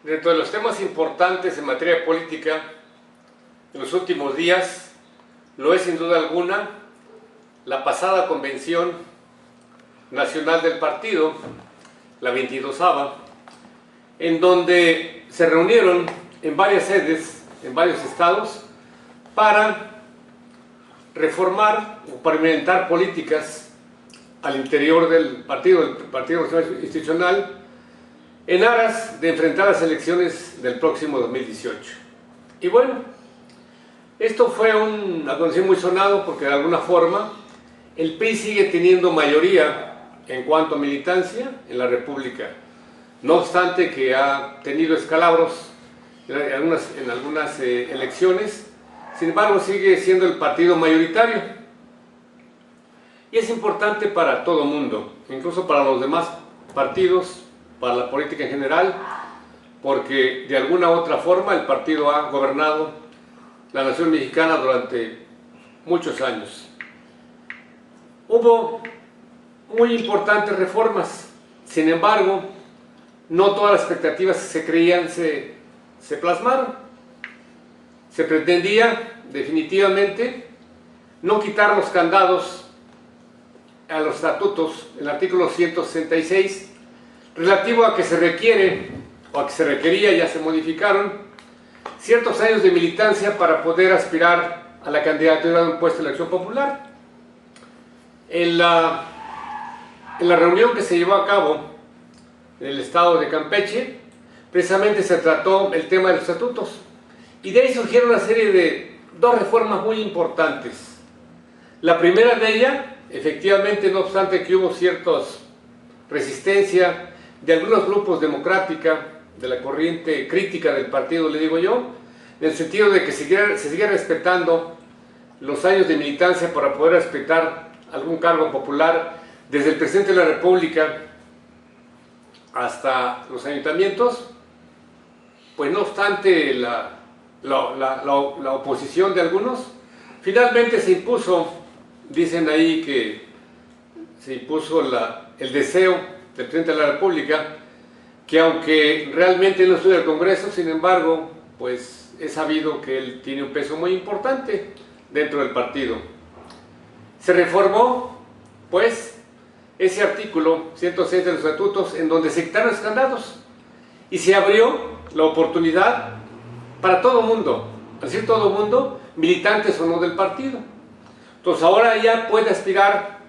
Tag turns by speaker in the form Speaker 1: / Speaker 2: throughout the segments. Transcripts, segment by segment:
Speaker 1: Dentro de los temas importantes en materia política en los últimos días, lo es sin duda alguna la pasada convención nacional del partido, la 22ª, en donde se reunieron en varias sedes, en varios estados, para reformar o para implementar políticas al interior del Partido Nacional Institucional, en aras de enfrentar las elecciones del próximo 2018. Y bueno, esto fue un acontecimiento muy sonado porque de alguna forma el PRI sigue teniendo mayoría en cuanto a militancia en la República, no obstante que ha tenido escalabros en algunas elecciones. Sin embargo, sigue siendo el partido mayoritario y es importante para todo el mundo, incluso para los demás partidos, para la política en general, porque de alguna u otra forma el partido ha gobernado la nación mexicana durante muchos años. Hubo muy importantes reformas, sin embargo, no todas las expectativas que se creían se plasmaron. Se pretendía definitivamente no quitar los candados a los estatutos, el artículo 166, relativo a que se requiere, o a que se requería, ya se modificaron, ciertos años de militancia para poder aspirar a la candidatura de un puesto de elección popular. En la reunión que se llevó a cabo en el estado de Campeche, precisamente se trató el tema de los estatutos, y de ahí surgieron una serie de dos reformas muy importantes. La primera de ellas, efectivamente, no obstante que hubo ciertas resistencia de algunos grupos democrática, de la corriente crítica del partido, le digo yo, en el sentido de que se siguiera respetando los años de militancia para poder respetar algún cargo popular, desde el presidente de la República hasta los ayuntamientos. Pues no obstante la oposición de algunos, finalmente se impuso, dicen ahí que se impuso el deseo del presidente de la República, que aunque realmente no estudia el Congreso, sin embargo, pues es sabido que él tiene un peso muy importante dentro del partido. Se reformó, pues, ese artículo 106 de los estatutos, en donde se quitaron los candados y se abrió la oportunidad para todo mundo, es decir, todo mundo, militantes o no del partido. Entonces ahora ya puede aspirar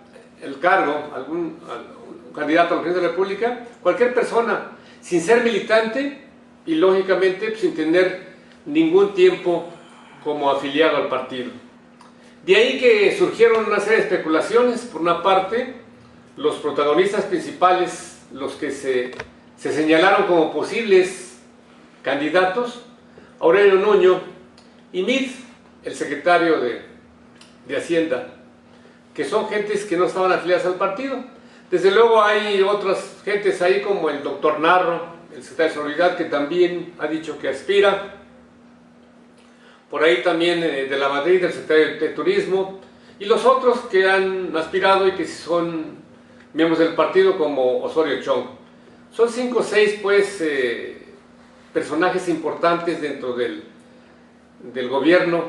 Speaker 1: el cargo, algún candidato a la presidencia de la República, cualquier persona, sin ser militante y lógicamente sin tener ningún tiempo como afiliado al partido. De ahí que surgieron una serie de especulaciones. Por una parte, los protagonistas principales, los que se señalaron como posibles candidatos, Aurelio Nuño y Meade, el secretario de Hacienda, que son gentes que no estaban afiliadas al partido. Desde luego hay otras gentes ahí como el doctor Narro, el secretario de Seguridad, que también ha dicho que aspira. Por ahí también de la Madrid, el secretario de Turismo, y los otros que han aspirado y que son miembros del partido, como Osorio Chong. Son 5 o 6 pues personajes importantes dentro del gobierno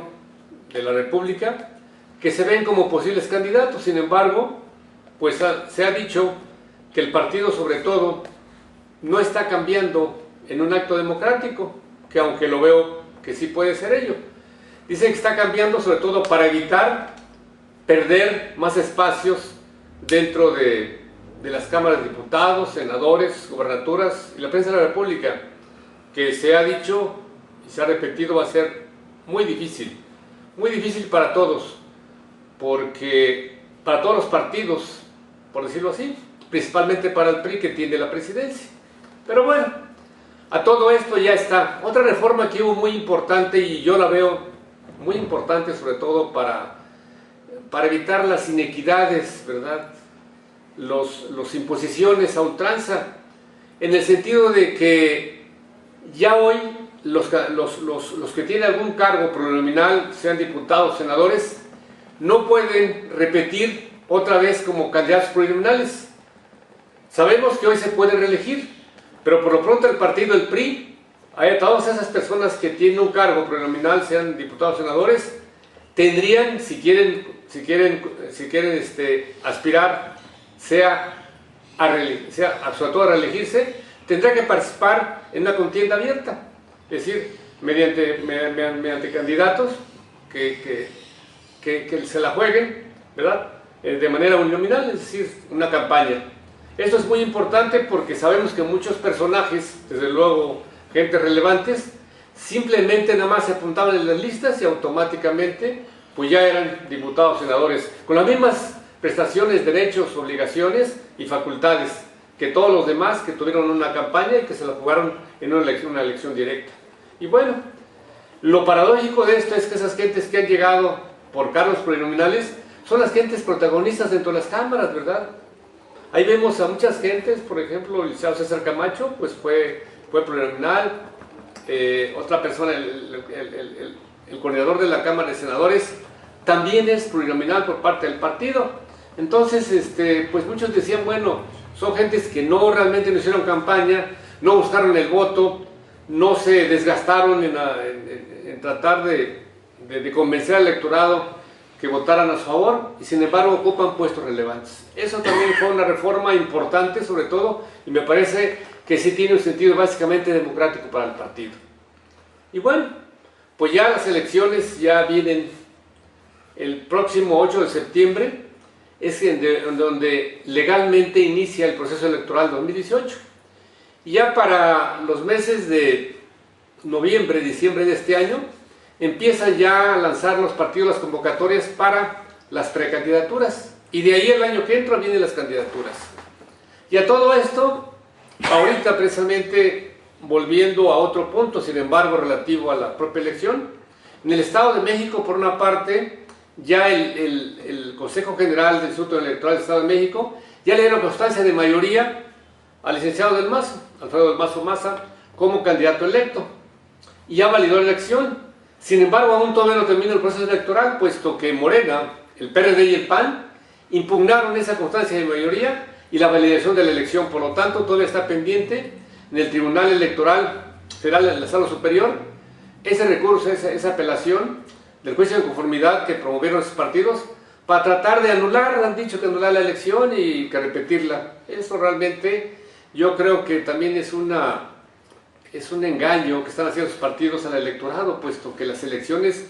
Speaker 1: de la República que se ven como posibles candidatos. Sin embargo, pues se ha dicho que el partido, sobre todo, no está cambiando en un acto democrático, que aunque lo veo que sí puede ser ello. Dicen que está cambiando sobre todo para evitar perder más espacios dentro de las cámaras de diputados, senadores, gobernaturas y la prensa de la República, que se ha dicho y se ha repetido va a ser muy difícil para todos, porque para todos los partidos, por decirlo así, principalmente para el PRI, que tiene la presidencia. Pero bueno, a todo esto ya está. Otra reforma que hubo muy importante, y yo la veo muy importante sobre todo para evitar las inequidades, ¿verdad? Las imposiciones a ultranza, en el sentido de que ya hoy los que tienen algún cargo plurinominal, sean diputados, senadores, no pueden repetir otra vez como candidatos plurinominales. Sabemos que hoy se puede reelegir, pero por lo pronto el partido, el PRI, a todas esas personas que tienen un cargo plurinominal, sean diputados o senadores, tendrían, si quieren aspirar, sobre todo a reelegirse, tendrá que participar en una contienda abierta, es decir, mediante candidatos que se la jueguen, ¿verdad?, de manera uninominal, es decir, una campaña. Esto es muy importante porque sabemos que muchos personajes, desde luego gente relevantes, simplemente nada más se apuntaban en las listas y automáticamente pues ya eran diputados, senadores, con las mismas prestaciones, derechos, obligaciones y facultades que todos los demás que tuvieron una campaña y que se la jugaron en una elección directa. Y bueno, lo paradójico de esto es que esas gentes que han llegado por cargos plurinominales son las gentes protagonistas dentro de las cámaras, ¿verdad? Ahí vemos a muchas gentes, por ejemplo, el licenciado César Camacho, pues fue plurinominal, otra persona, el coordinador de la Cámara de Senadores, también es plurinominal por parte del partido. Entonces, pues muchos decían, bueno, son gentes que realmente no hicieron campaña, no buscaron el voto, no se desgastaron en tratar de convencer al electorado que votaran a su favor, y sin embargo ocupan puestos relevantes. Eso también fue una reforma importante, sobre todo, y me parece que sí tiene un sentido básicamente democrático para el partido. Y bueno, pues ya las elecciones ya vienen el próximo 8 de septiembre, es en donde legalmente inicia el proceso electoral 2018. Y ya para los meses de noviembre, diciembre de este año, empiezan ya a lanzar los partidos las convocatorias para las precandidaturas. Y de ahí el año que entra vienen las candidaturas. Y a todo esto, ahorita precisamente volviendo a otro punto, sin embargo, relativo a la propia elección, en el Estado de México, por una parte, ya el Consejo General del Instituto Electoral del Estado de México ya le dio constancia de mayoría al licenciado Del Mazo, Alfredo Del Mazo Maza, como candidato electo, y ya validó la elección. Sin embargo, aún todavía no termina el proceso electoral, puesto que Morena, el PRD y el PAN impugnaron esa constancia de mayoría y la validación de la elección. Por lo tanto, todavía está pendiente en el Tribunal Electoral Federal, en la Sala Superior, ese recurso, esa apelación del juicio de conformidad que promovieron esos partidos para tratar de anular, han dicho que anular la elección y que repetirla. Eso realmente yo creo que también es un engaño que están haciendo los partidos al electorado, puesto que las elecciones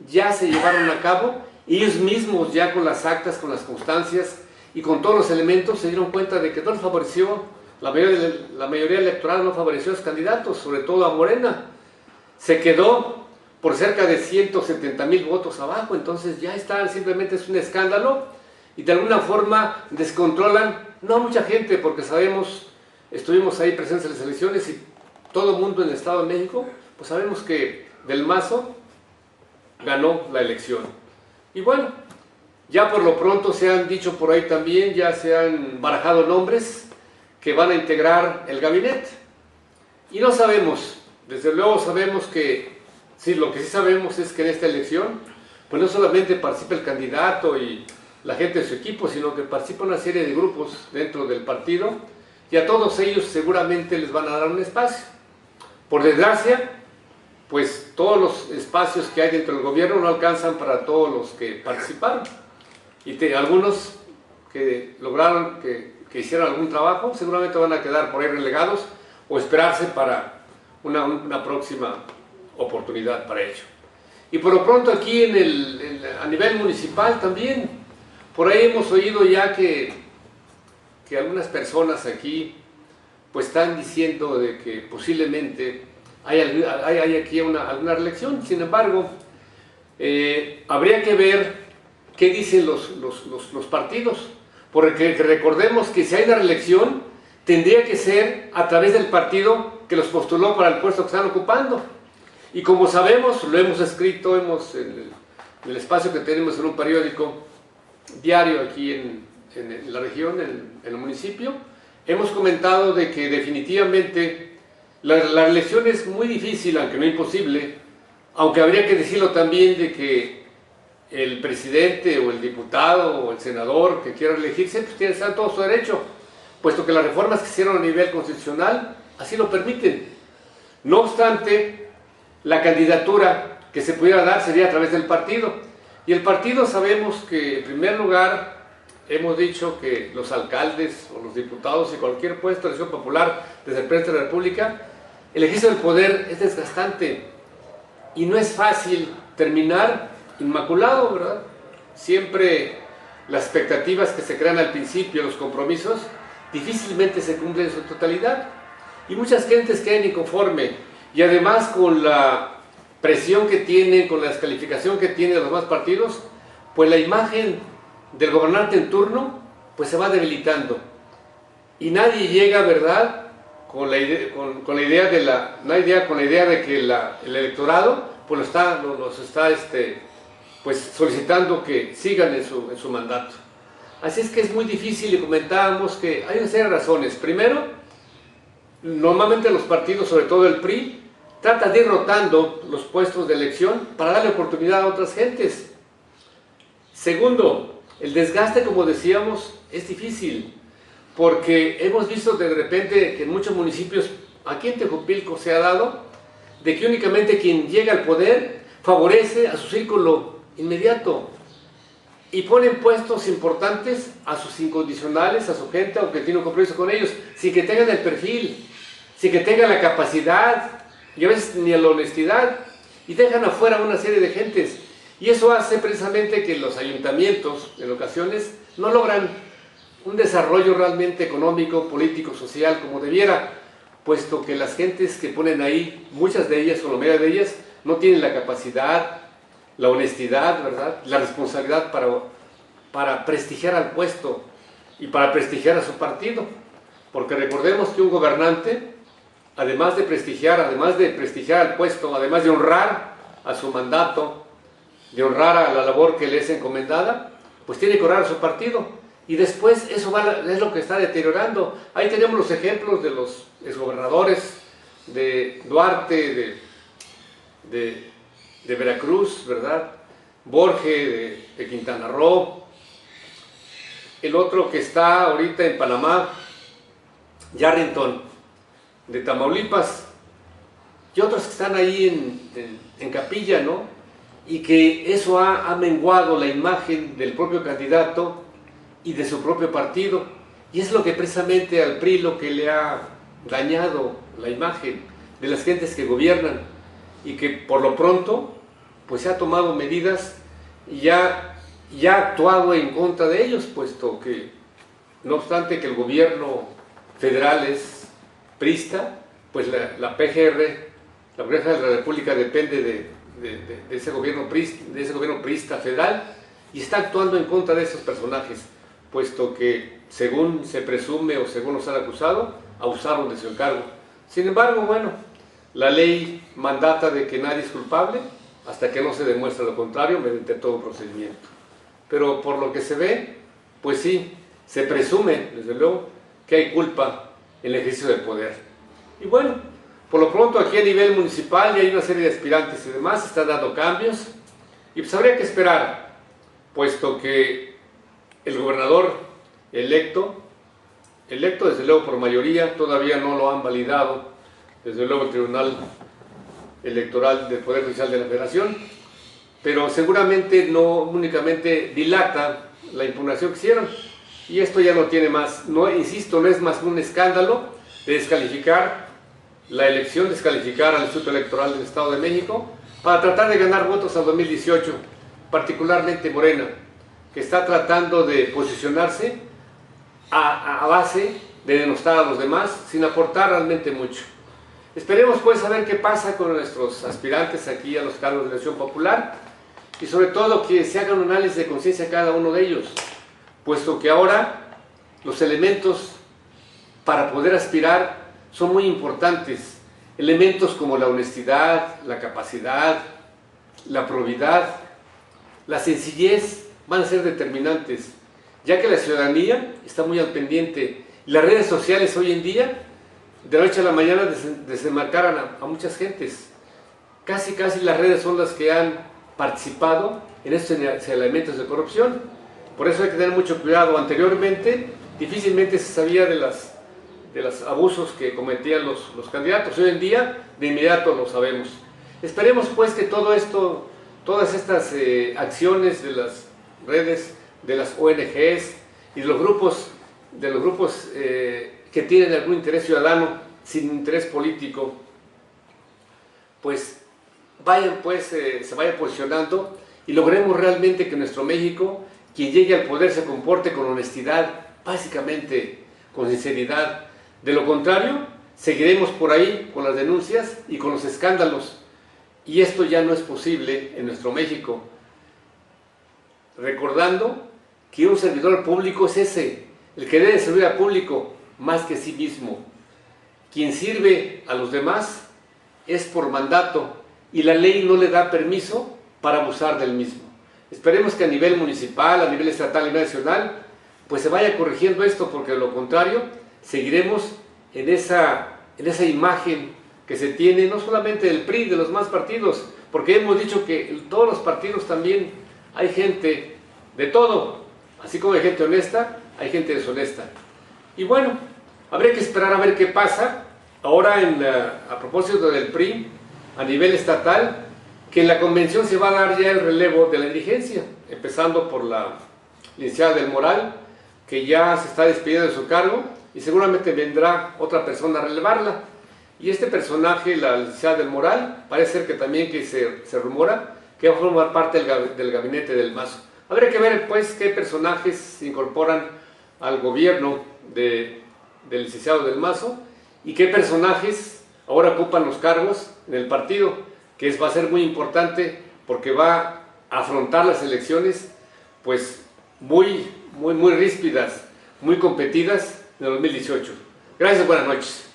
Speaker 1: ya se llevaron a cabo y ellos mismos ya con las actas, con las constancias y con todos los elementos se dieron cuenta de que no les favoreció, la mayoría electoral no favoreció a los candidatos, sobre todo a Morena. Se quedó por cerca de 170,000 votos abajo, entonces ya está, simplemente es un escándalo y de alguna forma descontrolan, no a mucha gente, porque sabemos, estuvimos ahí presentes en las elecciones y todo el mundo en el Estado de México, pues sabemos que Del Mazo ganó la elección. Y bueno, ya por lo pronto se han dicho por ahí también, ya se han barajado nombres que van a integrar el gabinete. Y no sabemos, desde luego sabemos que, sí, lo que sí sabemos es que en esta elección, pues no solamente participa el candidato y la gente de su equipo, sino que participa una serie de grupos dentro del partido, y a todos ellos seguramente les van a dar un espacio. Por desgracia, pues todos los espacios que hay dentro del gobierno no alcanzan para todos los que participaron. Y algunos que lograron, que hicieron algún trabajo, seguramente van a quedar por ahí relegados o esperarse para una próxima oportunidad para ello. Y por lo pronto aquí a nivel municipal también, por ahí hemos oído ya que algunas personas aquí pues están diciendo de que posiblemente hay aquí alguna reelección. Sin embargo, habría que ver qué dicen los partidos, porque recordemos que si hay una reelección tendría que ser a través del partido que los postuló para el puesto que están ocupando. Y como sabemos, lo hemos escrito, en el espacio que tenemos en un periódico diario aquí en la región, en el municipio, hemos comentado de que definitivamente la elección es muy difícil, aunque no imposible, aunque habría que decirlo también de que el presidente o el diputado o el senador que quiera elegirse, pues tiene todo su derecho, puesto que las reformas que hicieron a nivel constitucional así lo permiten. No obstante, la candidatura que se pudiera dar sería a través del partido. Y el partido sabemos que, en primer lugar, hemos dicho que los alcaldes o los diputados y cualquier puesto de elección popular desde el presidente de la República, el ejercicio del poder es desgastante y no es fácil terminar inmaculado, ¿verdad? Siempre las expectativas que se crean al principio, los compromisos, difícilmente se cumplen en su totalidad. Y muchas gentes quedan inconformes. Y además con la presión que tienen, con la descalificación que tienen los demás partidos, pues la imagen del gobernante en turno pues se va debilitando. Y nadie llega, ¿verdad?, con la idea de que el electorado pues los está pues solicitando que sigan en su mandato. Así es que es muy difícil, y comentábamos que hay una serie de razones. Primero, normalmente los partidos, sobre todo el PRI, tratan de ir rotando los puestos de elección para darle oportunidad a otras gentes. Segundo, el desgaste, como decíamos, es difícil, porque hemos visto de repente que en muchos municipios, aquí en Tejupilco se ha dado, de que únicamente quien llega al poder favorece a su círculo inmediato y ponen puestos importantes a sus incondicionales, a su gente, aunque tiene un compromiso con ellos, sin que tengan el perfil, sin que tengan la capacidad y a veces ni la honestidad, y dejan afuera una serie de gentes. Y eso hace precisamente que los ayuntamientos, en ocasiones, no logran un desarrollo realmente económico, político, social, como debiera, puesto que las gentes que ponen ahí, muchas de ellas, o la mayoría de ellas, no tienen la capacidad, la honestidad, ¿verdad?, la responsabilidad para prestigiar al puesto y para prestigiar a su partido. Porque recordemos que un gobernante, además de prestigiar al puesto, además de honrar a su mandato, de honrar a la labor que le es encomendada, pues tiene que honrar a su partido. Y después eso es lo que está deteriorando. Ahí tenemos los ejemplos de los exgobernadores de Duarte, de Veracruz, ¿verdad?, Borge de Quintana Roo, el otro que está ahorita en Panamá, Yarrington de Tamaulipas, y otros que están ahí en Capilla, ¿no? Y que eso ha menguado la imagen del propio candidato y de su propio partido, y es lo que precisamente al PRI lo que le ha dañado la imagen de las gentes que gobiernan, y que por lo pronto pues se ha tomado medidas y ya ha actuado en contra de ellos, puesto que no obstante que el gobierno federal es priista, pues la PGR, la Presidencia de la República, depende de ese gobierno priista federal, y está actuando en contra de esos personajes, puesto que, según se presume o según nos han acusado, abusaron de su encargo. Sin embargo, bueno, la ley mandata de que nadie es culpable hasta que no se demuestre lo contrario mediante todo procedimiento. Pero por lo que se ve, pues sí, se presume, desde luego, que hay culpa en el ejercicio del poder. Y bueno, por lo pronto aquí a nivel municipal ya hay una serie de aspirantes y demás, se están dando cambios, y pues habría que esperar, puesto que el gobernador electo desde luego por mayoría, todavía no lo han validado, desde luego el Tribunal Electoral del Poder Judicial de la Federación, pero seguramente no únicamente dilata la impugnación que hicieron, y esto ya no tiene más, no, insisto, no es más que un escándalo de descalificar la elección, descalificar al Instituto Electoral del Estado de México para tratar de ganar votos al 2018, particularmente Morena, que está tratando de posicionarse a base de denostar a los demás sin aportar realmente mucho. Esperemos pues a ver qué pasa con nuestros aspirantes aquí a los cargos de elección popular, y sobre todo que se haga un análisis de conciencia cada uno de ellos, puesto que ahora los elementos para poder aspirar son muy importantes, elementos como la honestidad, la capacidad, la probidad, la sencillez van a ser determinantes, ya que la ciudadanía está muy al pendiente. Las redes sociales hoy en día, de la noche a la mañana, desenmarcaron a muchas gentes. Casi las redes son las que han participado en estos elementos de corrupción. Por eso hay que tener mucho cuidado. Anteriormente, difícilmente se sabía de de los abusos que cometían los candidatos. Hoy en día, de inmediato lo sabemos. Esperemos pues que todo esto, todas estas acciones de las redes, de las ONGs y de los grupos que tienen algún interés ciudadano sin interés político, pues se vayan posicionando y logremos realmente que nuestro México, quien llegue al poder, se comporte con honestidad, básicamente con sinceridad. De lo contrario, seguiremos por ahí con las denuncias y con los escándalos, y esto ya no es posible en nuestro México. Recordando que un servidor público es ese, el que debe servir al público más que a sí mismo. Quien sirve a los demás es por mandato y la ley no le da permiso para abusar del mismo. Esperemos que a nivel municipal, a nivel estatal y nacional, pues se vaya corrigiendo esto, porque de lo contrario seguiremos en esa imagen que se tiene, no solamente del PRI, de los demás partidos, porque hemos dicho que en todos los partidos también hay gente de todo, así como hay gente honesta, hay gente deshonesta. Y bueno, habrá que esperar a ver qué pasa. Ahora, a propósito del PRI, a nivel estatal, que en la convención se va a dar ya el relevo de la dirigencia, empezando por la licenciada del Moral, que ya se está despidiendo de su cargo, y seguramente vendrá otra persona a relevarla. Y este personaje, la licenciada del Moral, parece ser que también se rumora que va a formar parte del gabinete del Mazo. Habrá que ver pues qué personajes se incorporan al gobierno del licenciado del Mazo y qué personajes ahora ocupan los cargos en el partido, que va a ser muy importante porque va a afrontar las elecciones pues muy ríspidas, muy competidas en el 2018. Gracias, buenas noches.